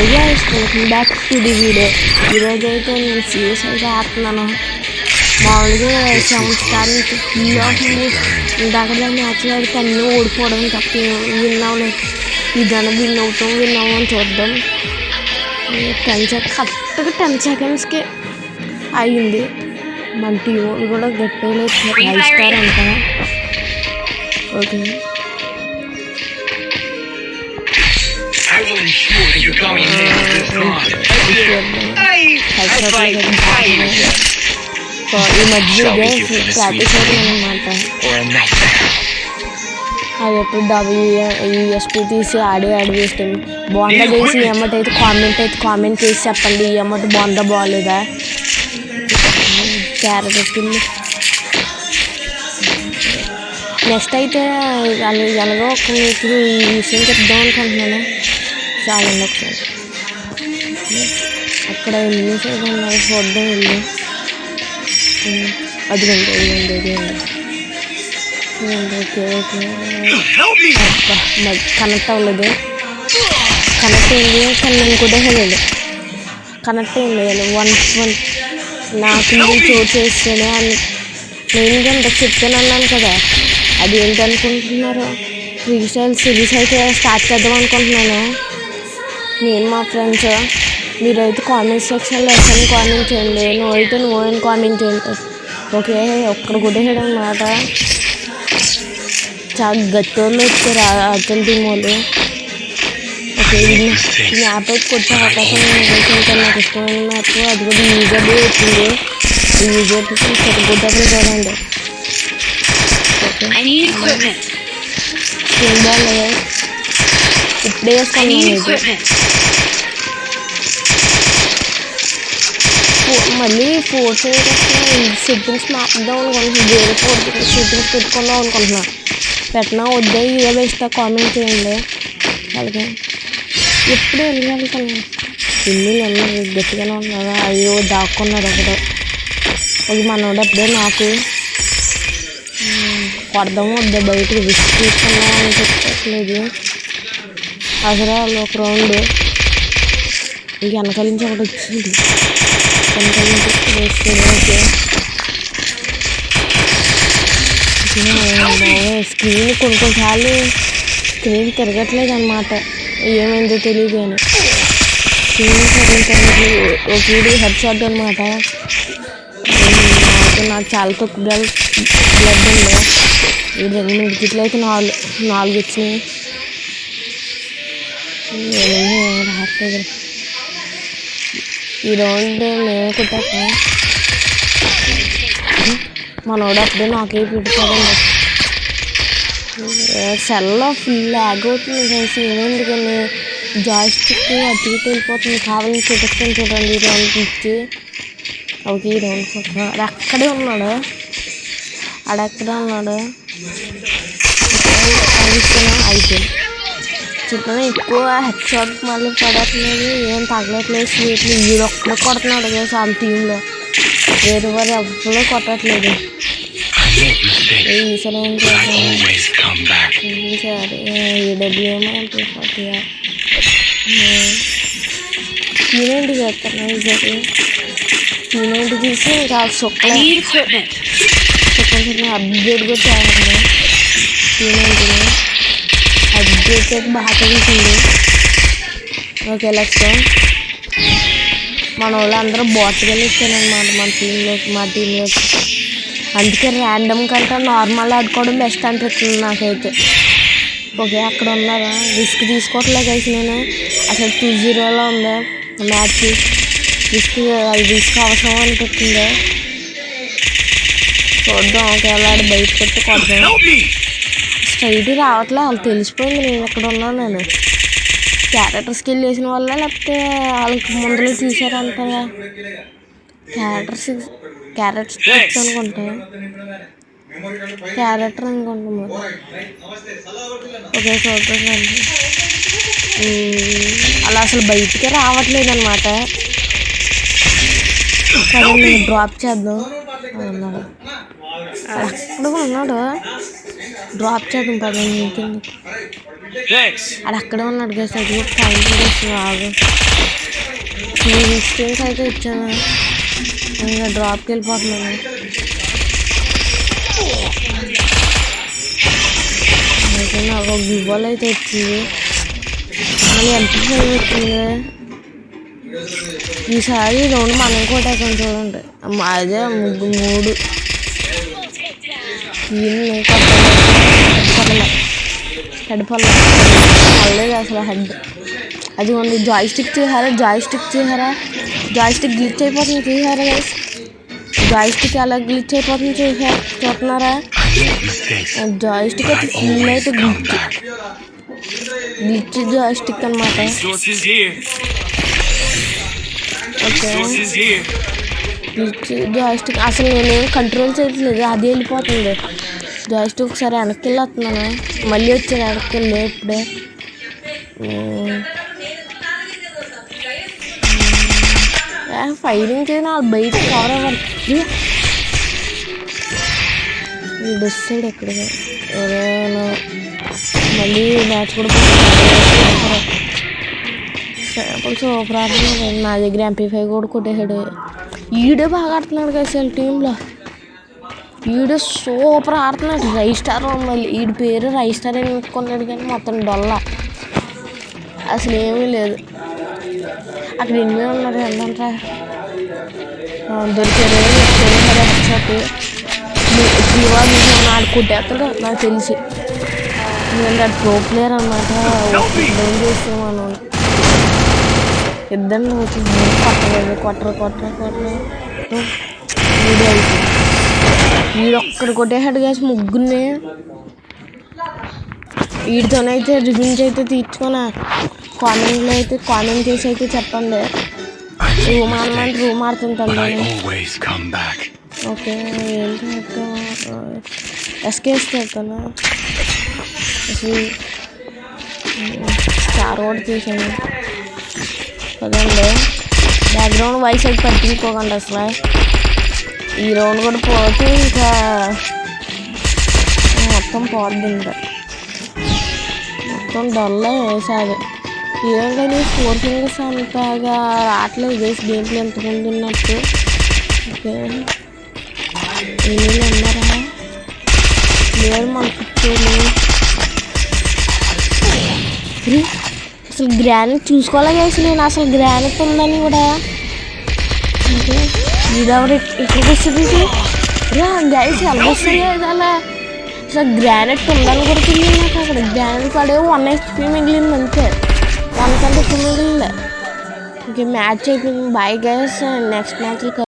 Welcome back to the video. ఈరోజు అయితే నేను సీరియస్ అయితే ఆడుతున్నాను. మామూలుగా 7 స్టార్ ఫుల్ ఆఫ్ దగ్గర మ్యాచ్లు ఆడితే అన్నీ ఓడిపోవడం తప్ప విన్ అవ్వలేదు. ఇదన్నా విన్ అవ్వమని చూద్దాం. 10 సెకండ్స్కి అయ్యింది. మన టీం కూడా గట్టిగా 5 స్టార్ అంట. ఓకే, ఈ మధ్య ప్రాక్టీస్ అవుతుందన్నమాట. అది ఎప్పుడు WESP తీసి ఆడి వేస్తాం. బాగుందా చేసి ఈ అమౌంట్ అయితే కామెంట్ చేసి చెప్పండి. ఈ అమౌంట్ బాగుందా బాగోలేదా. క్యారెక్టర్స్ కింద నెక్స్ట్ అయితే ఎలాగో ఇప్పుడు ఈ విషయం చెప్దాం అనుకుంటున్నాను. చాలా ఒకసారి అక్కడ ఎన్ని సేపు ఉన్నారు చూద్దాం. వెళ్ళి అదిగండి ఓకే కనెక్ట్ అవ్వలేదు. కనెక్ట్ అయింది కానీ నేను కూడా వెళ్ళాడు. కనెక్ట్ అయింది 1 నాకు చోటు చేస్తేనే మెయిన్గా అంత చెప్తాను అన్నాను కదా. అది ఏంటనుకుంటున్నారు, ఫ్రీ స్టైల్ సిరీస్ అయితే స్టార్ట్ చేద్దాం అనుకుంటున్నాను నేను మా ఫ్రెండ్స్. మీరైతే కామెంట్ సెక్షన్లో ఎక్కడని కామెంట్ చేయండి. నువ్వైతే నువ్వు కామెంట్ చేయండి. ఓకే, ఒక్కరు కొట్టేసాడు అన్నమాట. చాలా గట్టి వాళ్ళు వచ్చారు అతని టీం వాళ్ళు. ఓకే, ఈ మ్యాప్ అయితే కొట్టే అవకాశం ఇంకా నాకు ఇష్టమైన మ్యాప్. అది కూడా యూజర్ది వచ్చింది. ఈ యూజర్ కొట్టేప్పుడు చూడండి. బాగుంది. ఇప్పుడే వేసుకున్నాను. మళ్ళీ 4 సెట్టింగ్స్ మార్పుదాం అనుకుంటున్నాను. వేరే 4 సెట్టింగ్స్ పెట్టుకుందాం అనుకుంటున్నా. పెట్టినా వద్దా ఇదే బెస్ట్ కామెంట్ చేయండి. అలాగే ఎప్పుడు వెళ్ళగలుగుతాను. ఇల్లు గట్టిగానే ఉన్నాడు. అయ్యో దాక్కున్నాడు ఒకడు. ఒక మనోడు అప్పుడే నాకు కొడదాము వద్దా బయటకు రిస్క్ తీసుకున్నాం అని చెప్పట్లేదు. అసలు ఒక రౌండ్ వెనకాల నుంచి ఒకటి వచ్చింది. వెనకాల నుంచి వేస్తే స్క్రీన్ కొన్నిసార్లు స్క్రీన్ తిరగట్లేదు అన్నమాట. ఏమైందో తెలియదు అని స్క్రీన్ తిరగట్లేదు. ఒక వీడియో హెడ్ షాట్ అనమాట. నాకు చాలా తక్కువ బ్లడ్ ఉంది. ఈ 2 వికెట్లు అయితే 4 వచ్చినాయి. రావట్లేదు. ఈ రౌండ్ మేమే కొట్టాక మనోడు అప్పుడే నాకే పెడతాడండి. సెల్లో ఫుల్ ల్యాగ్ అవుతుంది కలిసి. ఏమైంది కానీ జాయిస్టిక్ అటు ఇటు వెళ్ళిపోతుంది. కావాలని చూపిస్తాను చూడండి. ఈ రౌండ్ ఇచ్చి ఓకే, ఈ రౌండ్ కొట్టిన అక్కడే ఉన్నాడు. ఆడెక్కడే ఉన్నాడు. అయిపోయింది. చెప్పిన ఎక్కువ హెడ్ షాట్ మళ్ళీ పడట్లేదు. ఏం తగలట్లేదు. స్వీట్లు ఈడొక్కడే కొడుతున్నాడు కదా వాళ్ళ టీంలో. వేరే వారు ఎవ్వరూ కొట్టట్లేదు. ఈసారి ఏం చేస్తాను ఈసారి EWM ఈవెంట్ చేస్తాను. ఈసారి ఈవెంట్ తీసి ఇంకా సుక్కలు అప్డేట్ కూడా చేయాలండి. ఈవెంట్ని అప్డేట్ అయితే బాగా తెలిసింది. ఓకే, లెట్స్ మన వాళ్ళు అందరూ బాట్గా ఇచ్చానమాట మా టీంలోకి. అందుకే ర్యాండమ్ కంటే నార్మల్ ఆడుకోవడం బెస్ట్ అనిపిస్తుంది నాకైతే. ఓకే, అక్కడ ఉన్నారా రిస్క్ తీసుకోవట్లేదు కలిసి. నేను అసలు 2-0లో ఉంది మ్యాచ్. రిస్క్ అవసరం అనిపిస్తుంది. చూద్దాం. ఒకవేళ ఆడు బయట పెట్టి కొడదాం. స్ట్రైట్ రావట్లే. వాళ్ళు తెలిసిపోయింది నేను ఎక్కడ ఉన్నాను. నేను క్యారెక్టర్ స్కిల్ వేసిన వల్ల లేకపోతే వాళ్ళకి ముందరే తీసారంటారా. క్యారెక్టర్ స్కిల్స్ అనుకుంటా. క్యారెక్టర్ అనుకుంటున్నాము. ఓకే, చూద్దాం. అలా అసలు బయటికే రావట్లేదు అనమాట. కానీ డ్రాప్ చేద్దాం అన్నాడు. అక్కడ ఉన్నాడు. డ్రాప్ చేద్దాం 10 నిమిషాలు. అది అక్కడే ఉన్నాడు గైస్. అది పాయింట్ చేసిన ఆగు 3 స్టేన్స్ అయితే ఇచ్చాను. ఇంకా డ్రాప్కి వెళ్ళిపోతున్నాను. అయితే నాకు ఒక గ్లూవాల్ అయితే వచ్చింది. మళ్ళీ ఎంపీ వచ్చింది. ఈసారి 2 మనం కొట్టేసాం చూడండి. అదే 3 హెడ్ పర్లేదు అసలు హెడ్. అది ఉంది జాయ్ స్టిక్ చేశారా, జాయ్ స్టిక్ గ్లిచ్ అయిపోతుంది చూసారా గైస్. జాయ్ స్టిక్ అలా గ్లిచ్ అయిపోతుంది చూస్తున్నారా. జాయ్ స్టిక్ అయితే ఫుల్ అయితే గ్లిచ్ జాయ్ స్టిక్ అనమాట. ఓకే గ్లిచ్ జాయ్ స్టిక్ అసలు నేనేం కంట్రోల్ చేయట్లేదు, అది వెళ్ళిపోతుంది. జాయ్ స్టిక్ ఒకసారి వెనక్కి వెళ్ళొస్తున్నాను, మళ్ళీ వచ్చాను వెనక్కి వెళ్ళి. ఇప్పుడే ఫైరింగ్ చేయను వాళ్ళు బయట కవర్ అవ్వాలి. డిసైడ్ ఎక్కడ ఎవరైనా మళ్ళీ మ్యాచ్ కూడా సూపర్ ఆడుతున్నాడు. నా దగ్గర MP5 కూడా కొట్టేసాడు. ఈడే బాగా ఆడుతున్నాడు కదా అసలు టీంలో. ఈడే సూపర్ ఆడుతున్నాడు. రైస్టార్ మళ్ళీ ఈడి పేరు రైస్టార్ అని పెట్టుకున్నాడు కానీ మొత్తం డొల్ల అసలు ఏమీ లేదు. అక్కడ ఎనిమిది ఉన్నారు ఏంటంటే దొరికారు. ఆడు కొట్టేస్తాడు నాకు తెలిసి, ఎందుకంటే అది ప్రో ప్లేయర్ అనమాట. డౌన్ చేస్తాం మనం ఇద్దరిని వచ్చి కొట్టరు వీడియో అయితే వీడొక్కడు కొట్టేసాడు కాసి ముగ్గురిని. వీడితోనైతే రివెంజ్ అయితే తీర్చుకున్నా. కామెంట్లో అయితే కామెంట్ చేసి అయితే చెప్పండి. రూమ్ ఆడమంటే రూమ్ ఆడుతుంటాను. ఓకే ఏంటి ఎస్కేస్తాను అసలు స్టార్ కూడా తీసాను కదండి. బ్యాక్గ్రౌండ్ వాయిస్ అయితే పట్టించుకోకండి అసలు. ఈ రౌండ్ కూడా పోతే ఇంకా మొత్తం పోద్ది, ఇంకా మొత్తం డల్లా వేసాడు. ఏమంటే 4 ఫింగర్స్ అంతగా రావట్లేదు వేసి గేమ్ ప్లే ఎంతమంది ఉన్నట్టు. ఓకే ఎన్ని ఉన్నారా లేరు మనకు అసలు గ్రానైట్ చూసుకోవాలి గైస్. నేను అసలు గ్రానైట్ ఉందని కూడా. ఓకే ఇదెవరు ఎక్కడికి వస్తుంది గైస్, ఎలా వస్తుంది అలా అసలు గ్రానైట్ ఉందని కూడా తెలియదు నాకు. అక్కడ గ్రానైట్ పడే 1 HP మిగిలింది అంతే, దానికంటే ఎక్కువ మిగిలింది. ఓకే మ్యాచ్ అయిపోయింది. బాయ్ గైస్, నెక్స్ట్ మ్యాచ్లో